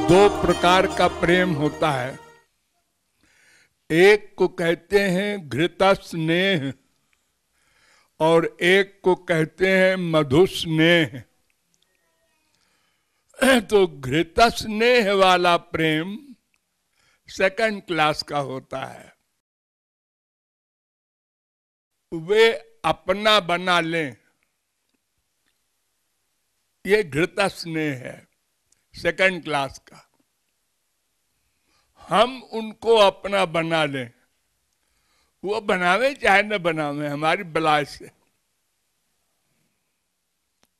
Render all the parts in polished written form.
दो प्रकार का प्रेम होता है। एक को कहते हैं घृत स्नेह और एक को कहते हैं मधु स्नेह। तो घृत स्नेह वाला प्रेम सेकंड क्लास का होता है। वे अपना बना लें, ये घृत स्नेह है सेकंड क्लास का। हम उनको अपना बना लें, वो बनावे चाहे न बनावे, हमारी बलाई से,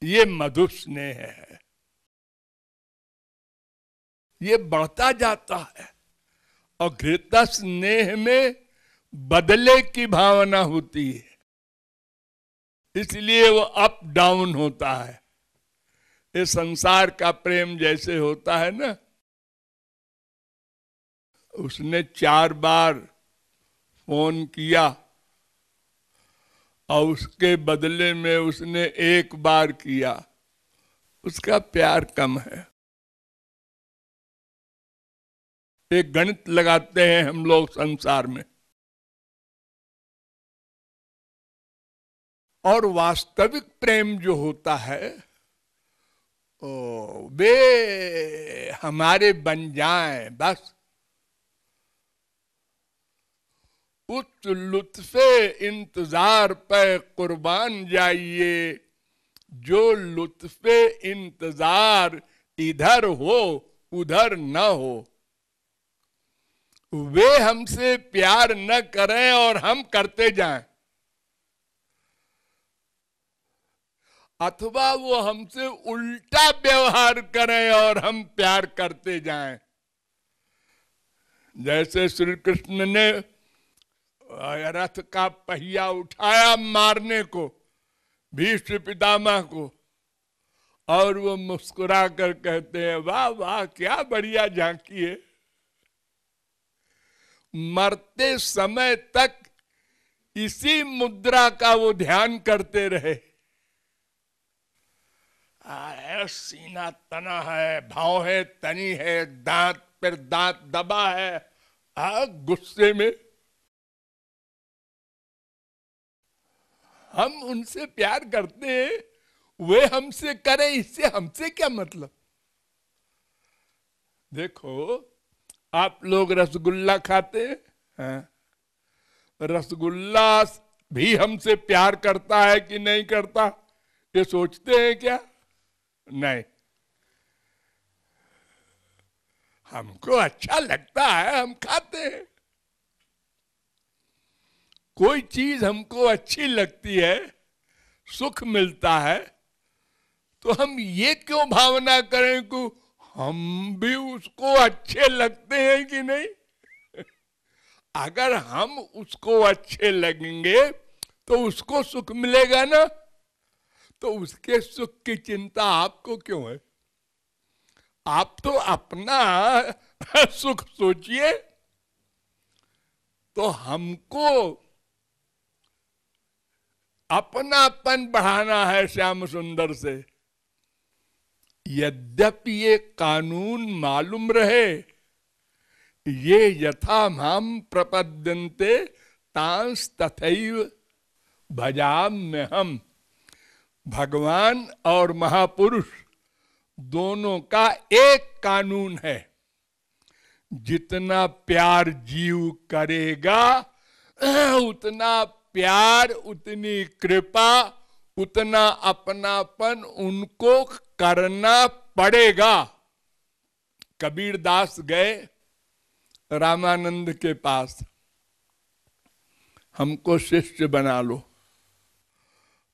ये मधुर स्नेह है। ये बढ़ता जाता है और घृत स्नेह में बदले की भावना होती है, इसलिए वो अप डाउन होता है। ये संसार का प्रेम जैसे होता है ना, उसने 4 बार फोन किया और उसके बदले में उसने 1 बार किया, उसका प्यार कम है। एक गणित लगाते हैं हम लोग संसार में, और वास्तविक प्रेम जो होता है वे हमारे बन जाएं बस। उस लुत्फे इंतजार पे कुर्बान जाइए, जो लुत्फे इंतजार इधर हो उधर न हो। वे हमसे प्यार न करें और हम करते जाएं, अथवा वो हमसे उल्टा व्यवहार करें और हम प्यार करते जाएं। जैसे श्री कृष्ण ने रथ का पहिया उठाया मारने को भीष्म पितामह को, और वो मुस्कुरा कर कहते हैं, वाह वाह क्या बढ़िया झांकी है। मरते समय तक इसी मुद्रा का वो ध्यान करते रहे। सीना तना है, भाव है तनी है, दांत पर दांत दबा है। गुस्से में हम उनसे प्यार करते हैं, वे हमसे करें, इससे हमसे क्या मतलब। देखो आप लोग रसगुल्ला खाते हैं, रसगुल्ला भी हमसे प्यार करता है कि नहीं करता, ये सोचते हैं क्या? नहीं, हमको अच्छा लगता है, हम खाते हैं। कोई चीज हमको अच्छी लगती है, सुख मिलता है, तो हम ये क्यों भावना करें कि हम भी उसको अच्छे लगते हैं कि नहीं। अगर हम उसको अच्छे लगेंगे तो उसको सुख मिलेगा ना, तो उसके सुख की चिंता आपको क्यों है? आप तो अपना सुख सोचिए। तो हमको अपनापन बढ़ाना है श्याम सुंदर से। यद्यपि ये कानून मालूम रहे, ये यथा माम प्रपद्यन्ते तांस तथैव भजाम्यहम्। भगवान और महापुरुष दोनों का एक कानून है, जितना प्यार जीव करेगा उतना प्यार, उतनी कृपा, उतना अपनापन उनको करना पड़ेगा। कबीर दास गए रामानंद के पास, हमको शिष्य बना लो।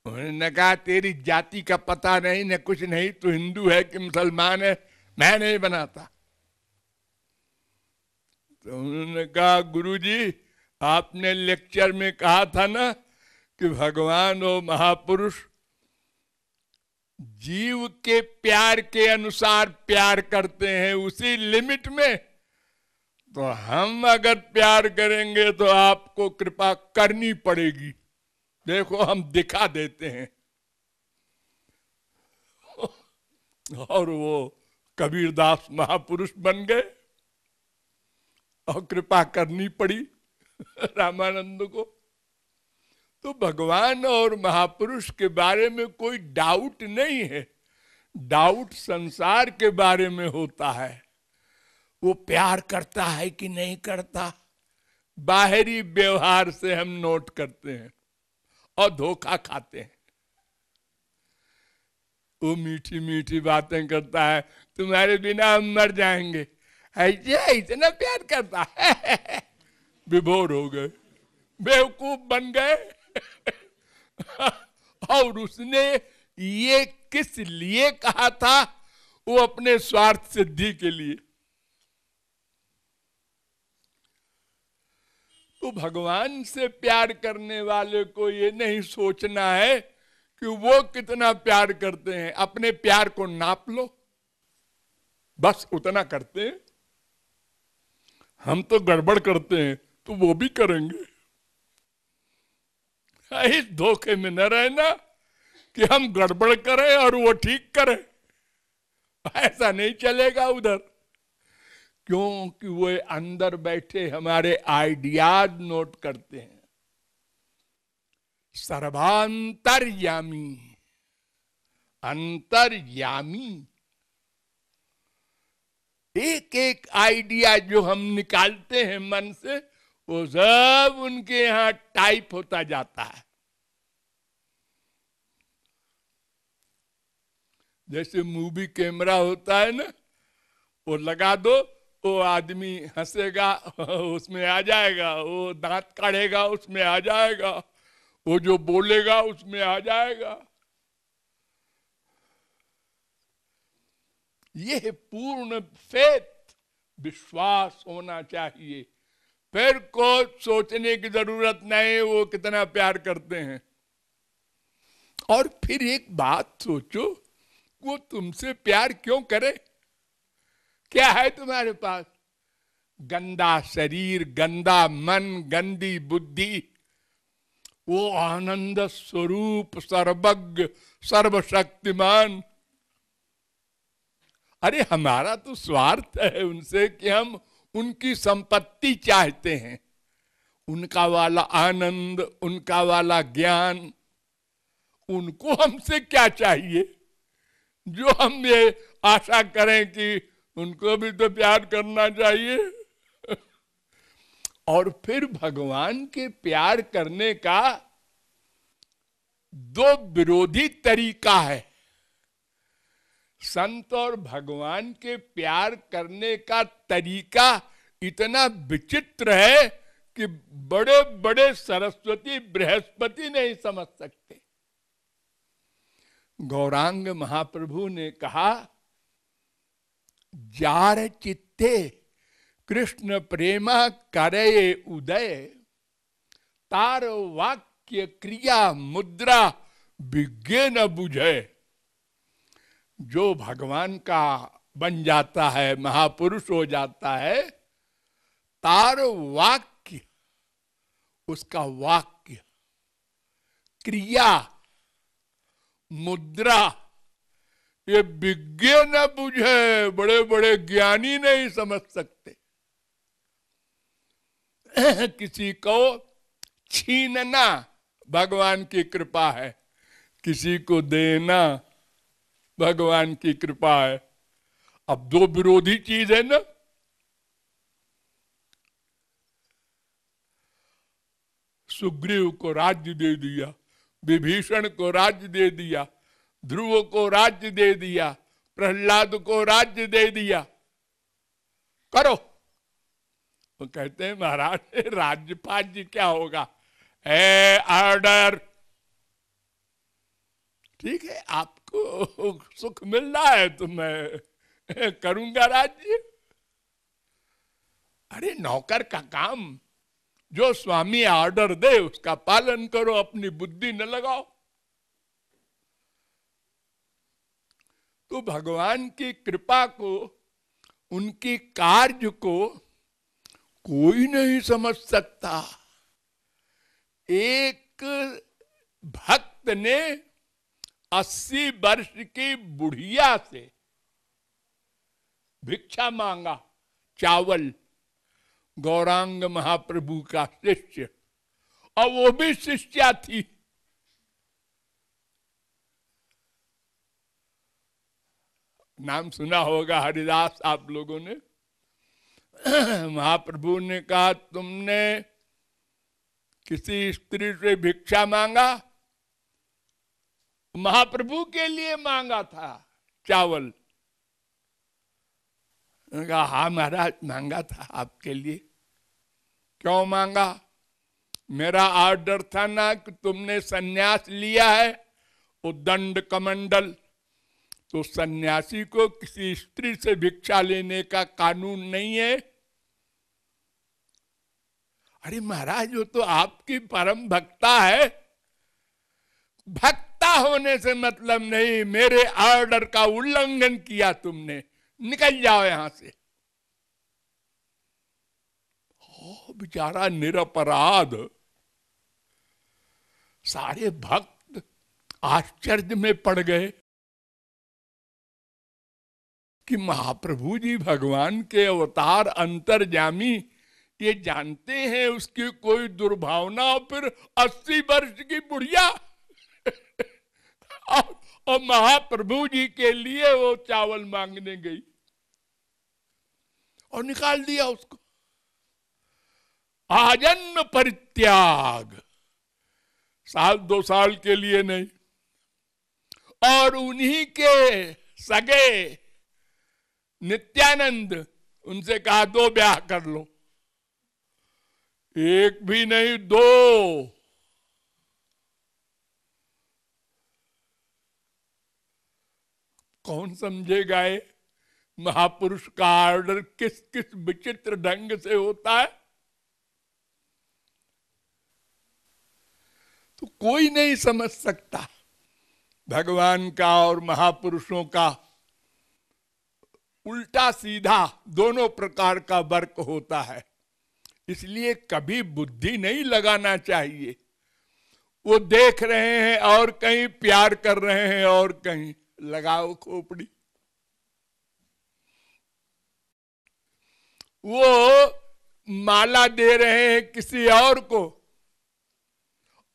उन्होंने कहा तेरी जाति का पता नहीं, न कुछ नहीं, तू हिंदू है कि मुसलमान है, मैं नहीं बनाता। तो उन्होंने कहा गुरुजी आपने लेक्चर में कहा था ना कि भगवान और महापुरुष जीव के प्यार के अनुसार प्यार करते हैं, उसी लिमिट में। तो हम अगर प्यार करेंगे तो आपको कृपा करनी पड़ेगी। देखो हम दिखा देते हैं। और वो कबीरदास महापुरुष बन गए और कृपा करनी पड़ी रामानंद को। तो भगवान और महापुरुष के बारे में कोई डाउट नहीं है। डाउट संसार के बारे में होता है, वो प्यार करता है कि नहीं करता, बाहरी व्यवहार से हम नोट करते हैं और धोखा खाते हैं। वो मीठी मीठी बातें करता है, तुम्हारे बिना हम मर जाएंगे, ऐसे इतना प्यार करता है। विभोर हो गए, बेवकूफ बन गए। और उसने ये किस लिए कहा था? वो अपने स्वार्थ सिद्धि के लिए। तो भगवान से प्यार करने वाले को ये नहीं सोचना है कि वो कितना प्यार करते हैं, अपने प्यार को नाप लो, बस उतना करते हैं। हम तो गड़बड़ करते हैं तो वो भी करेंगे। इस धोखे में न रहना कि हम गड़बड़ करें और वो ठीक करे, ऐसा नहीं चलेगा उधर। क्योंकि वो अंदर बैठे हमारे आइडियाज नोट करते हैं। सर्वांतर्यामी, अंतर्यामी, एक एक आइडिया जो हम निकालते हैं मन से, वो सब उनके यहां टाइप होता जाता है। जैसे मूवी कैमरा होता है ना, वो लगा दो, वो आदमी हंसेगा उसमें आ जाएगा, वो दांत काढ़ेगा उसमें आ जाएगा, वो जो बोलेगा उसमें आ जाएगा। ये पूर्ण फेथ, विश्वास होना चाहिए। फिर को सोचने की जरूरत नहीं वो कितना प्यार करते हैं। और फिर एक बात सोचो, वो तुमसे प्यार क्यों करे? क्या है तुम्हारे पास? गंदा शरीर, गंदा मन, गंदी बुद्धि। वो आनंद स्वरूप, सर्वज्ञ, सर्वशक्तिमान। अरे हमारा तो स्वार्थ है उनसे कि हम उनकी संपत्ति चाहते हैं, उनका वाला आनंद, उनका वाला ज्ञान। उनको हमसे क्या चाहिए जो हम ये आशा करें कि उनको भी तो प्यार करना चाहिए। और फिर भगवान के प्यार करने का दो विरोधी तरीका है। संत और भगवान के प्यार करने का तरीका इतना विचित्र है कि बड़े बड़े सरस्वती बृहस्पति नहीं समझ सकते। गौरांग महाप्रभु ने कहा, जार चित्ते कृष्ण प्रेमा करे उदय, तार वाक्य क्रिया मुद्रा विज्ञ न बुझे। जो भगवान का बन जाता है, महापुरुष हो जाता है, तार वाक्य, उसका वाक्य, क्रिया, मुद्रा, ये विज्ञ न बुझे, बड़े बड़े ज्ञानी नहीं समझ सकते। किसी को छीनना भगवान की कृपा है, किसी को देना भगवान की कृपा है। अब दो विरोधी चीज है ना। सुग्रीव को राज्य दे दिया, विभीषण को राज्य दे दिया, ध्रुव को राज्य दे दिया, प्रहलाद को राज्य दे दिया, करो। वो कहते हैं महाराज राज्यपाज्य क्या होगा? ऑर्डर। ठीक है, आपको सुख मिल रहा है तो मैं करूंगा राज्य। अरे नौकर का काम, जो स्वामी ऑर्डर दे उसका पालन करो, अपनी बुद्धि न लगाओ। तो भगवान की कृपा को, उनकी कार्य को कोई नहीं समझ सकता। एक भक्त ने 80 वर्ष की बुढ़िया से भिक्षा मांगा, चावल, गौरांग महाप्रभु का शिष्य, और वो भी शिष्या थी। नाम सुना होगा हरिदास आप लोगों ने। महाप्रभु ने कहा, तुमने किसी स्त्री से भिक्षा मांगा? महाप्रभु के लिए मांगा था चावल। कहा, हाँ महाराज मांगा था आपके लिए। क्यों मांगा? मेरा आर्डर था ना कि तुमने सन्यास लिया है, वो दंड कमंडल, तो सन्यासी को किसी स्त्री से भिक्षा लेने का कानून नहीं है। अरे महाराज, वो तो आपकी परम भक्ता है। भक्ता होने से मतलब नहीं, मेरे ऑर्डर का उल्लंघन किया तुमने, निकल जाओ यहां से। ओ बेचारा निरपराध। सारे भक्त आश्चर्य में पड़ गए कि महाप्रभु जी भगवान के अवतार, अंतर्यामी, ये जानते हैं उसकी कोई दुर्भावना, और फिर 80 वर्ष की बुढ़िया और महाप्रभु जी के लिए वो चावल मांगने गई और निकाल दिया उसको। आजन्म परित्याग, साल 2 साल के लिए नहीं। और उन्हीं के सगे नित्यानंद, उनसे कहा 2 ब्याह कर लो। एक भी नहीं, 2। कौन समझेगा ये महापुरुष का ऑर्डर किस किस विचित्र ढंग से होता है। तो कोई नहीं समझ सकता भगवान का और महापुरुषों का उल्टा सीधा दोनों प्रकार का वर्क होता है। इसलिए कभी बुद्धि नहीं लगाना चाहिए। वो देख रहे हैं और कहीं प्यार कर रहे हैं और कहीं, लगाओ खोपड़ी। वो माला दे रहे हैं किसी और को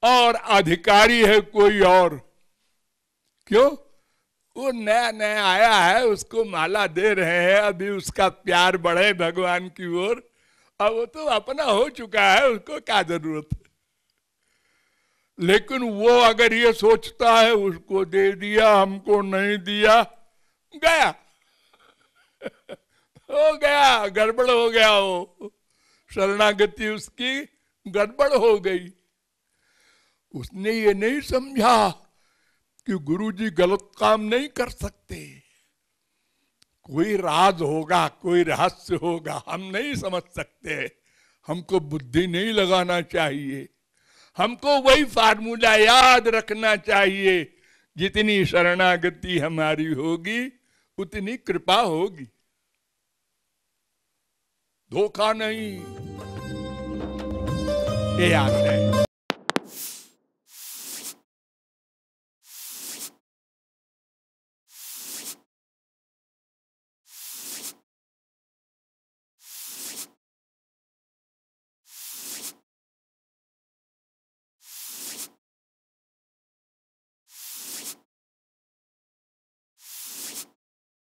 और अधिकारी है कोई और। क्यों? वो नया नया आया है, उसको माला दे रहे हैं, अभी उसका प्यार बढ़े भगवान की ओर। अब वो तो अपना हो चुका है, उसको क्या जरूरत है। लेकिन वो अगर ये सोचता है उसको दे दिया, हमको नहीं दिया, गया हो गया, गड़बड़ हो गया। वो शरणागति उसकी गड़बड़ हो गई। उसने ये नहीं समझा कि गुरुजी गलत काम नहीं कर सकते। कोई राज होगा, कोई रहस्य होगा, हम नहीं समझ सकते। हमको बुद्धि नहीं लगाना चाहिए। हमको वही फार्मूला याद रखना चाहिए, जितनी शरणागति हमारी होगी उतनी कृपा होगी। धोखा नहीं। ये आशय है।